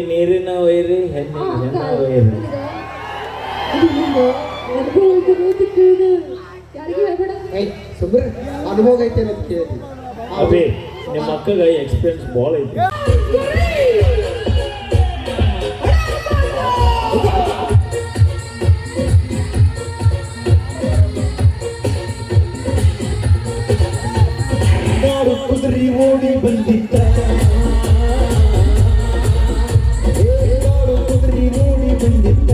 ನೀರಿನ ವೈರಿ ಹೆಣ್ಣಿನ ವೈರಿ ಸುಮ್ರೆ ಅನುಭವ ಐತೆ ಅಂತ ಕೇಳಿ ಅಭಿ ನಿಮ್ಮ ಅಕ್ಕಗ ಎಕ್ಸ್ಪೀರಿಯನ್ಸ್ ಭಾಳ ಐತಿ ಕುದುರೆ ಓಡಿ ಬಂದಿದ್ದ ಕುದುರೆ ಓಡಿ ಬಂದಿದ್ದ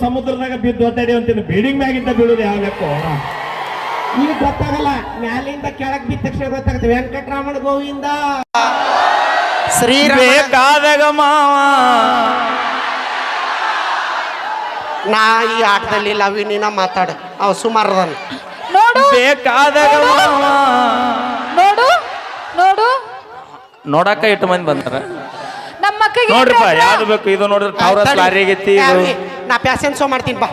ಸಮುದ್ರದಾಗ ಬಿದ್ದು ಒದ್ದಾಡಿ ಅಂತೀನಿ ಬಿಲ್ಡಿಂಗ್ ಮ್ಯಾಗಿಂದ ಬೀಳುದು ಯಾವ ಲೆಕ್ಕ ಈಗ ಗೊತ್ತಾಗಲ್ಲ ಮ್ಯಾಲಿಂದ ಕೆಳಗ್ ಬಿದ್ದ ತಕ್ಷಣ ಗೊತ್ತಾಗುತ್ತೆ ವೆಂಕಟರಮಣ ಗೋವಿಂದ ಬೇಕಾದಾಗ ಮಾವ ನಾ ಈ ಆಟದಲ್ಲಿ ಲವಿನಿನ ಮಾತಾಡ ಅವ್ ಸುಮಾರದನ್ ಬೇಕಾದಾಗ ಮಾವ ನೋಡು ನೋಡು ನೋಡಕ್ಕ ಇಟ್ಟು ಮಂದಿ ಬಂದಾರ ನಮ್ಮ ಮಕ್ಕಳಿಗೆ ನೋಡ್ರಿಪ್ಪ ಯಾವ್ದು ಬೇಕು ಇದು ನೋಡಿದ್ರೆ ಟವರಸ್ ಲಾರಿ ಆಗೈತಿ ನಾ ಪ್ಯಾಸೆನ್ ಶೋ ಮಾಡ್ತೀನಿ ಬಾ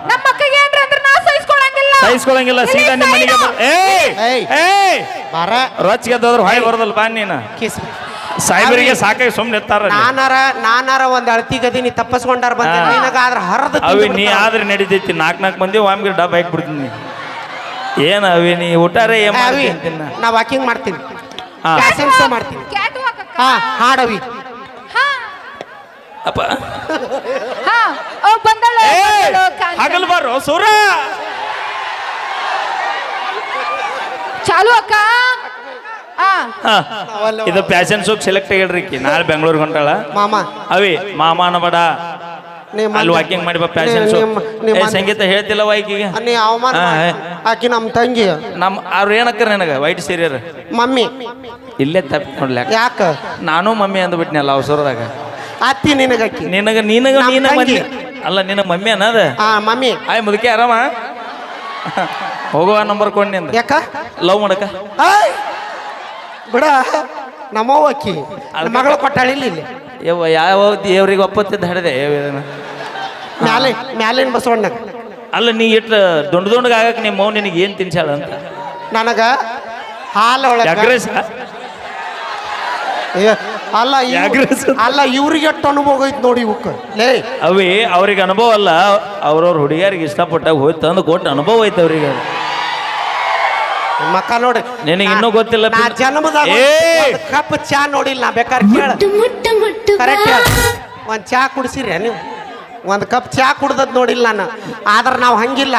ನಮ್ಮ ಮಕ್ಕಳಿಗೆ ಏನ್ರಿ ಅಂದ್ರೆ ನಾ ಸಹಿಸ್ಕೊಳಂಗಿಲ್ಲ ಸೀದಾ ನಿಮ್ಮ ಮನೆಗೆ ಬಾರ ರೊಚ್ಚಿಗೆ ಎದ್ದೋದ್ರ ಹೊಯ್ ಬರೋದಲ್ಲ ಬಾ ನೀನು ಕಿಸ್ ಸಾಹೇಬರಿಗೆ ಸಾಕಾಗಿ ಸುಮ್ಮನೆ ಎತ್ತಾರ ನಾನಾರ ಒಂದ್ ಅಳತಿ ಗದಿ ನೀ ತಪ್ಪಿಸ್ಕೊಂಡಾರ ಬಂದ ನಿನಗಾದ್ರ ಹರದ ಅವಿ ನೀ ಆದ್ರೆ ನಡೀತೈತಿ ನಾಲ್ಕು ಮಂದಿ ಒಮ್ಗೆ ಡಬ್ಬ ಹಾಕ್ಬಿಡ್ತೀನಿ ಏನ ಅವಿ ನೀ ಊಟಾರೆ ಏನ್ ಮಾಡ್ತೀನಿ ನಾ ವಾಕಿಂಗ್ ಮಾಡ್ತೀನಿ ಪ್ಯಾಸೆನ್ ಶೋ ಮಾಡ್ತೀನಿ ಹಾ ಹಾಡವಿ ಅಪ್ಪ ಹಗಲ್ ಬಾರೋ ಸೂರ ಚಾಲು ಅಕ್ಕ ಇದು ಪ್ಯಾಷನ್ ಶೋಕ್ ಸೆಲೆಕ್ಟ್ ಆಗ್ಯಾಳ್ರಿ ನಾಳೆ ಬೆಂಗಳೂರು ಹೊಂಟಾಳ ಮಾಮ ಅವಿ ಮಾಮ ಅನ್ನಬೇಡ ಅಲ್ಲಿ ವಾಕಿಂಗ್ ಮಾಡಿ ಬಾ ಪ್ಯಾಷನ್ ಶೋ ಸಂಗೀತ ಹೇಳ್ತಿಲ್ಲ ವಾಕಿಗೆ ನೀ ಅವಮಾನ ಆಕಿ ನಮ್ಮ ತಂಗಿ ಅವ್ರು ಏನಕ್ಕ ನನಗ ವೈಟ್ ಸೀರಿಯರ್ ಮಮ್ಮಿ ಇಲ್ಲೇ ತಪ್ಪಿ ನೋಡ್ಲಿ ಯಾಕ ನಾನು ಮಮ್ಮಿ ಅಂದ್ಬಿಟ್ನಲ್ಲ ಅವಸರದಾಗ ಅತ್ತಿ ನಿನಗಕ್ಕಿ ನಿನಗ ಮಮ್ಮಿ ಅಲ್ಲ ನಿನಗ ಮಮ್ಮಿ ಅನ್ನದ ಮಮ್ಮಿ ಆಯ್ ಮುದುಕಿ ಆರಾಮ ಹೋಗುವ ನಂಬರ್ ಕೊಂಡಿ ಅಂದ ಯಾಕ ಲವ್ ಮಾಡಕ ಬಿಡ ನಮ್ಮವ್ವ ಅಕ್ಕಿ ಮಗಳು ಕೊಟ್ಟಾಳಿಲ್ಲ ಇಲ್ಲಿ ಯಾವ ದೇವ್ರಿಗೆ ಒಪ್ಪತ್ತಿದ್ದ ಹಡದೆ ಮ್ಯಾಲಿನ ಬಸವಣ್ಣಗ ಅಲ್ಲ ನೀ ಇಟ್ಟು ದುಂಡಗ ಆಗಕ್ಕೆ ನಿಮ್ಮ ಮೌನ್ ನಿನಗೆ ಏನು ತಿನ್ಸಾಳ ಅಂತ ನನಗ ಹಾಲು ಒಳಗೆ ಅಲ್ಲ ಇವ್ರಿಗೆ ಎಷ್ಟು ಅನುಭವ ಐತ್ ನೋಡಿ ಇವಕ್ಕ ಲೇ ಅವಿ ಅವ್ರಿಗೆ ಅನುಭವ ಅಲ್ಲ ಅವ್ರವ್ರ ಹುಡುಗಿಯರಿಗೆ ಇಷ್ಟಪಟ್ಟಾಗ ಹೋಯ್ತು ತಂದು ಕೊಟ್ಟು ಅನುಭವ ಐತೆ ಅವ್ರಿಗೆ ಮಕ್ಕ ನೋಡಿ ನಿನಗೆ ಇನ್ನೂ ಗೊತ್ತಿಲ್ಲ ಜನ್ಮದಾಗ ಕಪ್ ಚಾ ನೋಡಿಲ್ಲ ನಾ ಬೇಕಾದ್ರೆ ಕೇಳ ಕರೆಕ್ಟ್ ಹೇಳ ಒಂದ್ ಚಾ ಕುಡಿಸಿರಿ ನೀವು ಒಂದ್ ಕಪ್ ಚಾ ಕುಡ್ದದ್ ನೋಡಿಲ್ಲ ನಾನು ಆದ್ರ ನಾವು ಹಂಗಿಲ್ಲ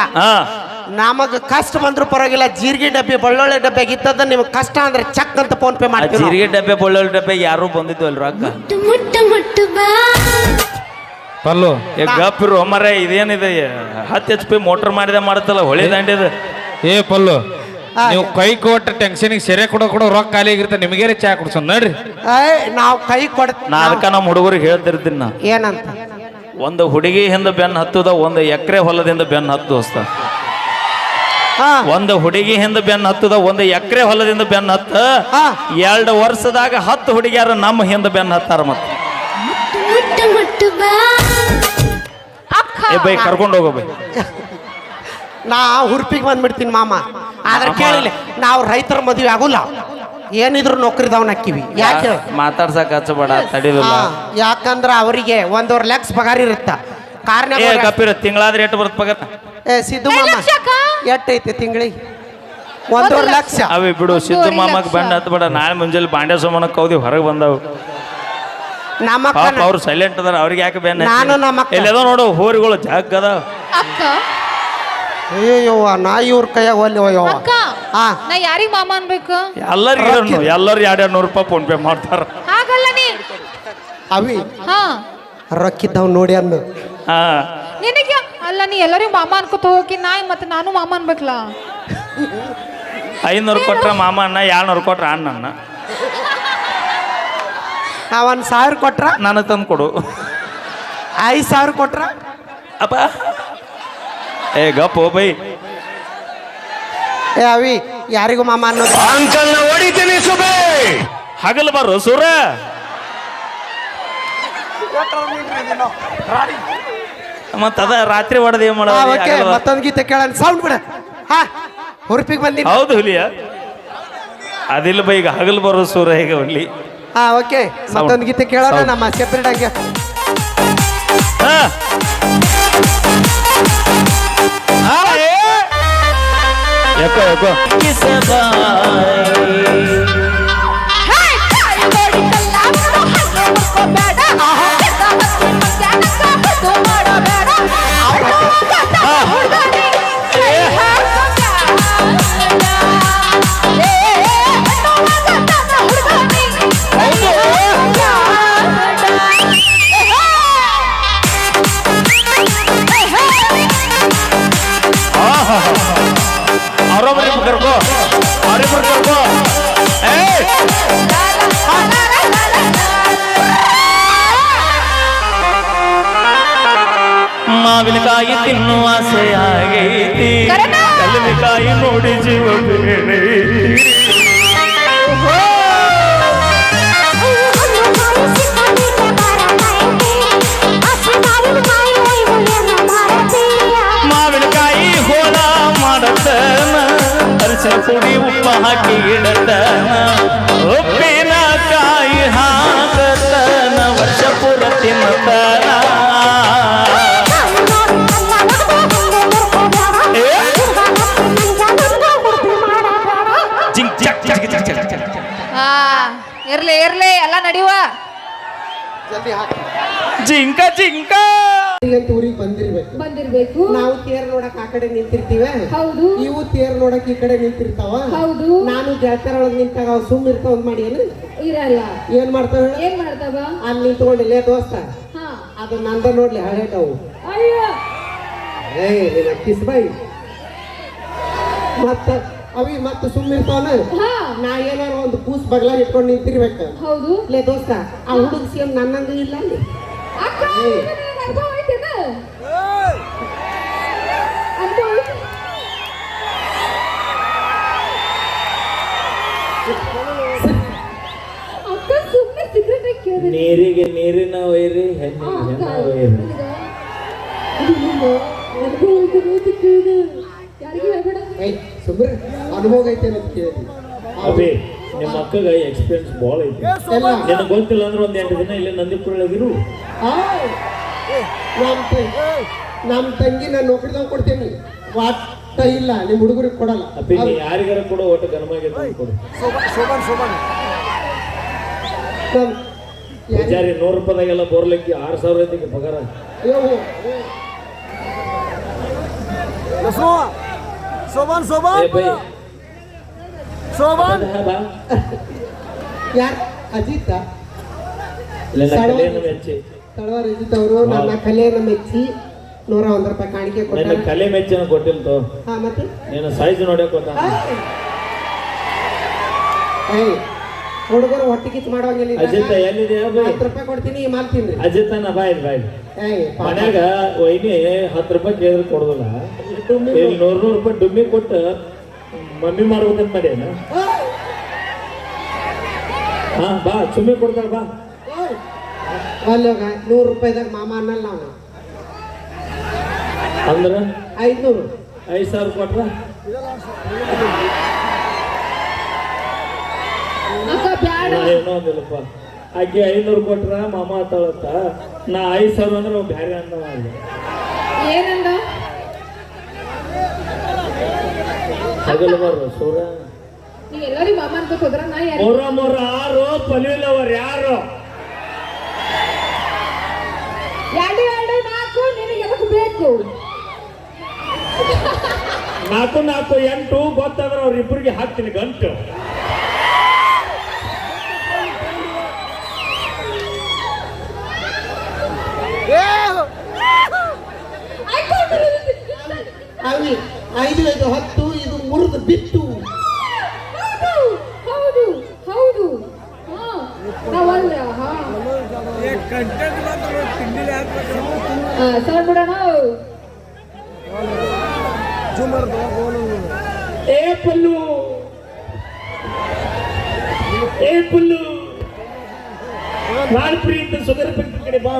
ನಮಗ ಕಷ್ಟ ಬಂದ್ರು ಪರವಾಗಿಲ್ಲ ಜೀರಿಗೆ ಡಬ್ಬಿ ಬಳ್ಳೊಳ್ಳೆ ಡಬ್ಬೆ ಇದ್ದದ ನಿಮ್ಗೆ ಕಷ್ಟ ಅಂದ್ರೆ ಚಕ್ ಅಂತ ಫೋನ್ ಪೇ ಮಾಡಿ ಜೀರಿಗೆ ಡಬ್ಬೆ ಬಳ್ಳೊಳ್ಳೆ ಡಬ್ಬೆ ಯಾರು ಬಂದಿದ್ದು ಅಲ್ರ ಅಕ್ಕ ಪಲ್ಲು ಗಪ್ಪಿರು ಮರ ಇದೇನಿದೆ 10 HP ಮೋಟರ್ ಮಾಡಿದೆ ಮಾಡುತ್ತಲ್ಲ ಹೊಳೆ ದಂಡಿದ ಪಲ್ಲು ನೀವು ಕೈ ಕೊಟ್ಟ ಟೆನ್ಷನ್ಗೆ ಸೆರೆ ಕೊಡೋ ರೊಕ್ಕ ಖಾಲಿ ಆಗಿರ್ತ ನಿಮಗೇನೆ ಚಾ ಕುಡ್ಸೋಣ ನೋಡ್ರಿ ನಾವು ಕೈ ಕೊಡ ನಾ ಅದಕ್ಕ ನಮ್ಮ ಹುಡುಗರಿಗೆ ಹೇಳ್ತಿರ್ತೀನಿ ನಾ ಏನಂತ ಒಂದು ಹುಡುಗಿ ಹಿಂದ ಬೆನ್ನ ಹತ್ತದ ಒಂದು ಎಕರೆ ಹೊಲದಿಂದ ಬೆನ್ನ ಹತ್ತು ದೋಸ್ತ ಒಂದು ಹುಡುಗಿ ಹಿಂದ ಬೆನ್ನ ಹತ್ತದ ಒಂದು ಎಕರೆ ಹೊಲದಿಂದ ಬೆನ್ನ ಹತ್ತ 2 ವರ್ಷದಾಗ 10 ಹುಡುಗಿಯಾರ ನಮ್ಮ ಹಿಂದ ಬೆನ್ನ ಹತ್ತಾರ ಮತ್ತೆ ಬೈ ಕರ್ಕೊಂಡು ಹೋಗೋ ಬೈ ನಾ ಹುರ್ಪಿಗೆ ಬಂದ್ಬಿಡ್ತೀನಿ ಮಾಮ ಆದ್ರೆ ಕೇಳಿಲ್ಲ ನಾವು ರೈತರ ಮದುವೆ ಆಗುಲ್ಲ ಏನಿದ್ರು ನೌಕರಿದವನ್ ಹಾಕಿವಿ ಯಾಕೆ ಹೇಳು? ಮಾತಾಡ್ಸಕ್ ಹಚ್ಚಬೇಡ ತಡಿಲಿಲ್ಲ ಯಾಕಂದ್ರ ಅವರಿಗೆ 1.5 ಲಕ್ಷ ಪಗಾರ ಇರುತ್ತ ಕಾರ್ನ ಏ ಕಪ್ಪಿರ ತಿಂಗಳಾದ್ರೆ ಎಷ್ಟು ಬರುತ್ತೆ ಪಗಾರ? ಸಿದ್ದು ಮಾಮ ಲಕ್ಷಕ್ಕ? ಎಟ್ಟೈತಿ ತಿಂಗಳಿಗೆ 1.5 ಲಕ್ಷ. ಅವಿ ಬಿಡು ಸಿದ್ದು ಮಾಮಕ್ ಬಂಡ ಹತ್ಬೇಡ. ನಾಳೆ ಮುಂಜಾನೆ ಬಾಂಡೆ ಸೋಮನಕ್ ಕೌದಿ ಹೊರಗೆ ಬಂದವು. ನಮ್ಮಕ್ಕ ಪಾಪ ಅವ್ರು ಸೈಲೆಂಟ್ ಅದಾರ, ಅವ್ರಿಗೆ ಯಾಕೆ ಬೆನ್ನ ನಾನು ನಮ್ಮಕ್ಕ ಎಲ್ಲದೋ ನೋಡು ಹೋರಿಗಳು ಜಾಗ ಅದಾವ. ಅಕ್ಕ ಅಯ್ಯವ್ವ ನಾ ಇವ್ರ ಕೈಯಾಗ ಒಲ್ಲಿ ಹೋಯವ್ವ. ಅಕ್ಕ ಹಾ ನಾ ಯಾರಿಗ್ ಮಾಮ ಅನ್ಬೇಕು? ಎಲ್ಲರಿಗೂ ಎಲ್ಲರೂ 200 ರೂಪಾಯಿ ಫೋನ್ ಪೇ ಮಾಡ್ತಾರ. ಹಾಗಲ್ಲ ನೀ. ಅವಿ ಹಾ ರೊಕ್ಕಿದ್ದವ್ ನೋಡಿ ಅನ್ನು. ಹಾ ನಿನಗೆ ಅಲ್ಲ, ನೀ ಎಲ್ಲರಿಗೂ ಮಾಮ ಅನ್ಕೋತ ಹೋಗಿ ಮತ್ತೆ ನಾನು ಮಾಮ ಅನ್ಬೇಕಲ್ಲ. 500 ಕೊಟ್ರ ಮಾಮ ಅಣ್ಣ, 200 ಕೊಟ್ರ ಅಣ್ಣ ಅಣ್ಣ. ನಾ 1,000 ಕೊಟ್ರ ನನಗೆ ತಂದು ಕೊಡು. 5,000 ಕೊಟ್ರ ಅಪ್ಪ ಏ ಗಪ್ಪು ಬೈ. ಏ ಅವಿ ಯಾರಿಗೂ ಮಾಮ ಅನ್ನೋದು ಅಂಕಲ್ನ ಹೊಡಿತೀನಿ ಸುಬೇ. ಹಗಲು ಬರು ಸೂರ. ಮತ್ತದ ರಾತ್ರಿ ಹೊಡೆದ ಏನ್ ಓಕೆ ಮಾಡೋದು? ಮತ್ತೊಂದು ಗೀತೆ ಕೇಳೋಣ ಸೌಂಡ್ ಬಿಡ. ಹಾ ಹುರುಪಿಗೆ ಬಂದಿನಿ. ಹೌದು ಹುಲಿಯ ಅದಿಲ್ಲ ಬೈ, ಈಗ ಹಗಲು ಬರೋ ಸೂರ ಹೇಗೆ ಹೊಡ್ಲಿ. ಹಾ ಓಕೆ ಮತ್ತೊಂದು ಗೀತೆ ಕೇಳೋಣ ನಮ್ಮ ಸೆಪ್ರೇಟ್ ಆಗಿ. ಹಾ ಯಾಕೋ ಯಾಕೋ ಅವ್ರೊಬ್ಬರಿಬ್ರು ಕರ್ಕೋ, ಅವ್ರಿಬ್ರು ಕರ್ಕೋ. ಮಾವಿನಕಾಯಿ ತಿನ್ನುವ ಆಸೆ ಆಗೈತಿ, ಕಲ್ಲಿನಕಾಯಿ ನೋಡಿ ಜೀವ ಬೇಡೈತಿ. ಮಾವಿನಕಾಯಿ ಹೋಳ ಮಾಡತನ, ಅರಿಶಿನ ಪುಡಿ ಉಪ್ಪ ಹಾಕಿ ಇಡತನ, ಉಪ್ಪಿನಕಾಯಿ ಹಾಕತನ, ವರ್ಷ ಪುರ ತಿನ್ನತನ. ಇರ್ಲಿ ಇರ್ಲಿ ಎಲ್ಲ ನಡೆಯುವ. ಜಲ್ದಿ ಹಾಕಿ. ಜಿಂಕ ಜಿಂಕ ಊರಿಗೆ ಬಂದಿರ್ಬೇಕು. ಬಂದಿರ್ಬೇಕು. ನಾವು ತೇರ್ ನೋಡಕ್ ಆ ಕಡೆ ನಿಂತಿರ್ತೀವ. ಹೌದು. ಇವು ತೇರ್ ನೋಡಕ್ ಈ ಕಡೆ ನಿಂತಿರ್ತಾವ. ಹೌದು. ನಾನು ಜಾತ್ರೆ ಒಳಗ್ ನಿಂತಾಗ ಅವ್ ಸುಮ್ ಇರ್ತಾವ ಮಾಡಿ ಏನು ಇರಲ್ಲ. ಏನ್ ಮಾಡ್ತಾವ ಏನ್ ಮಾಡ್ತಾವ? ಅಲ್ಲಿ ನಿಂತ್ಕೊಂಡಿಲ್ಲ ದೋಸ್ತ, ಹಾ ಅದು ನಂದ ನೋಡ್ಲಿ ಹಳೇಟವು. ಅಯ್ಯೋ ನಿನ್ನ ಕಿಸ್ ಬೈ ಮತ್ತ ಅವಿ ಮತ್ತ ಸುಮ್ ಇರ್ತಾವನ. ಹಾ ನಾ ಏನಾರ ಒಂದು ಕೂಸ್ ಬಗ್ಲ ಇಟ್ಕೊಂಡು ನಿಂತಿರ್ಬೇಕು. ಹೌದು. ಲೇ ದೋಸ್ತ ಆ ಹುಡುಗ ಸೇಮ್ ನನ್ನಂಗ ಇಲ್ಲ ಅಲ್ಲಿ. ಅಕ್ಕ ಅನುಭವ ಐತೇನ? ಅನುಭವ ಐತೆ. ಅಕ್ಕ ಸುಮ್ಮನೆ ಸಿಗರೇಟ್ ಕೇಳಿದ್ರೆ ನೀರಿಗೆ ನೀರಿನ ವೈರಿ, ಹೆಣ್ಣಿಗೆ ಹೆಣ್ಣ ವೈರಿ. ಸುಮ್ರೆ ಅನುಭವ ಐತೆ ಅಂತ ಕೇಳಿ ಅಬೇ ನಿಮ್ಮ ಅಕ್ಕಗ ಎಕ್ಸ್ಪೀರಿಯನ್ಸ್ ಭಾಳ ಐತಿ. ನಿನಗೆ ಗೊತ್ತಿಲ್ಲ ಅಂದ್ರೆ ಒಂದ್ 2 ದಿನ ಇಲ್ಲೇ ನಂದಿಪುರಳಾಗಿರು. ನಮ್ಮ ತಂಗಿ ನಾನು ನೌಕರಿದಾಗ ಕೊಡ್ತೇನೆ, ಒಟ್ಟ ಇಲ್ಲ ನಿಮ್ಮ ಹುಡುಗರಿಗೆ ಕೊಡಲ್ಲ. ಅಪ್ಪಿ ನೀ ಯಾರಿಗಾರ ಕೊಡು, ಒಟ್ಟು ಗನಮಾಗೆ ಕೊಡು. ಪೂಜಾರಿ 100 ರೂಪಾಯಿದಾಗೆಲ್ಲ ಬೋರ್ಲಿಕ್ಕೆ 6,000 ಐತಿಗೆ ಪಗಾರ. सोबन सोबन ಏ ಬೈ सोबन ಬಾ ಯಾರು ಅಜಿತ ಇಲ್ಲ ಕಲೆಯನ್ನು ಮೆಚ್ಚಿ, ತಳವಾರ ಅಜಿತ್ ಅವರು ನನ್ನ ಕಲೆಯನ್ನು ಮೆಚ್ಚಿ 101 ರೂಪಾಯಿ ಕಾಣಿಕೆ ನನ್ನ ಕೊಟ್ಟಾರೆ. ಕಲೆ ಮೆಚ್ಚನ ಕೊಟ್ಟಿಲ್ಲ ತೋ. ಹಾ ಮತ್ತೆ ನೀನು ಸೈಜ್ ನೋಡಕ್ ಗೊತ್ತ. ಹುಡುಗರು ಹೊಟ್ಟೆ ಕಿಚ್ಚು ಮಾಡುವಂಗಿಲ್ಲ. ಅಜಿತ ಎಲ್ಲಿದೆಯಾ ಬೈ? 10 ರೂಪಾಯಿ ಕೊಡ್ತೀನಿ ಮಾಡ್ತೀನಿ. ಅಜಿತನ ಬಾಯ್ ಮನ್ಯಾಗ ವೈನಿ 10 ರೂಪಾಯಿ ಕೇಳಿದ್ರೆ ಕೊಡೋದಿಲ್ಲ. ಇಲ್ಲಿ 100 ರೂಪಾಯಿ ಡುಮ್ಮಿ ಕೊಟ್ಟು ಮಮ್ಮಿ ಮಾಡ್ಬೇಕಂತ ಮಾಡ್ಯಾನ. ಹಾ ಬಾ ಸುಮ್ಮನೆ ಕೊಡ್ತಾರ ಬಾ. ಅಲ್ಲೋಗ 100 ರೂಪಾಯಿದಾಗ ಮಾಮ ಅನ್ನಲ್ಲ ನಾವು. ಅಂದ್ರ 500 5,000 ಕೊಟ್ರ ಬ್ಯಾಡ ನಾ ಏನೋ ಅಂದಿಲ್ಲಪ್ಪ ಆಕೆ 500 ಕೊಟ್ರ ಮಾಮ ಆತಾಳತ್ತ ನಾ 5,000 ಅಂದ್ರೆ ಅವ್ ಬ್ಯಾರೆ ಅನ್ನವ ಅಲ್ಲಿ ಏನಂದ ಹಗಲು ಬರ್ರ ಸೂರ ನೀ ಎಲ್ಲರಿಗೂ ಮಾಮ ಅನ್ಕೋತ ಹೋದ್ರ ನಾ ಯಾರು ಮೊರ 6 ಪಲ್ವಿಲ್ಲವರ್ ಯಾರು 2 4 ನಿನಗೆ ಎದಕ್ಕೆ ಬೇಕು 4 4 8 ಗೊತ್ತಾದ್ರೆ ಅವ್ರಿಬ್ರಿಗೆ ಹಾಕ್ತೀನಿ ಗಂಟು ಅವಿ 5 5 10 ಇದು ಮುರಿದು ಬಿತ್ತು ಹೌದು ಹೌದು ಹಾ ನಾವಲ್ಲ ಹಾ ಸರ್ ಬಿಡೋಣ ಏ ಪಲ್ಲು ಬಾಳ್ ಪ್ರೀತಿ ಸುಗರ್ ಪ್ರೀತಿ ಕಡೆ ಬಾ